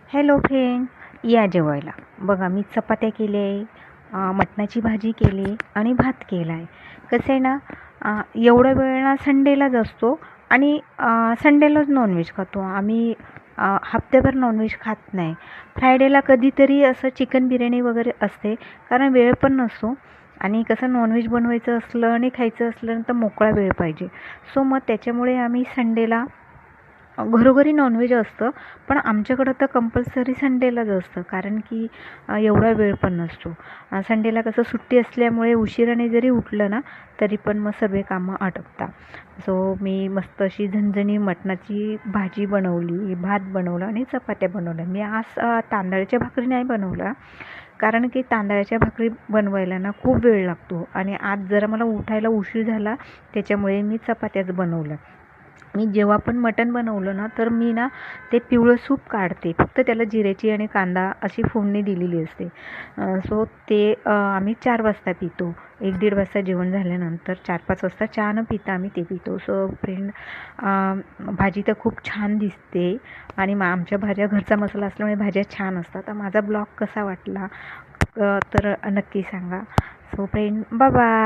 Hello friend, या जेवायला. बघा, मी चपात्या केल्या आहे, मटणाची भाजी केली आणि भात केला आहे. कसं आहे ना, एवढा वेळ ना संडेलाच असतो आणि संडेलाच नॉनव्हेज खातो आम्ही. हप्त्याभर नॉनव्हेज खात नाही. फ्रायडेला कधीतरी असं चिकन बिर्याणी वगैरे असते, कारण वेळ पण नसतो. आणि कसं नॉनव्हेज बनवायचं असलं आणि खायचं असलं तर मोकळा वेळ पाहिजे. सो मग त्याच्यामुळे आम्ही संडेला घरोघरी नॉनव्हेज असतं, पण आमच्याकडं तर कंपल्सरी संडेलाच असतं, कारण की एवढा वेळ पण नसतो. संडेला कसं सुट्टी असल्यामुळे उशिराने जरी उठलं ना तरी पण मग सर्व कामं आटपतात. सो मी मस्त अशी झणझणी मटणाची भाजी बनवली, भात बनवला आणि चपात्या बनवल्या. मी आज तांदळाच्या भाकरी नाही बनवल्या, कारण की तांदळाच्या भाकरी बनवायला ना खूप वेळ लागतो आणि आज जरा मला उठायला उशीर झाला, त्याच्यामुळे मी चपात्याच बनवल्या. मी जेव्हा पण मटण बनवलं ना तर मी ना ते पिवळं सूप काढते, फक्त त्याला जिऱ्याची आणि कांदा अशी फोडणी दिलेली असते. सो ते आम्ही 4 वाजता पितो. 1-1:30 वाजता जेवण झाल्यानंतर 4-5 वाजता चहा न पिता आम्ही ते पितो. सो फ्रेंड, भाजी तर खूप छान दिसते आणि आमच्या भाज्या घरचा मसाला असल्यामुळे भाज्या छान असतात. तर माझा ब्लॉग कसा वाटला तर नक्की सांगा. So friend, bye bye.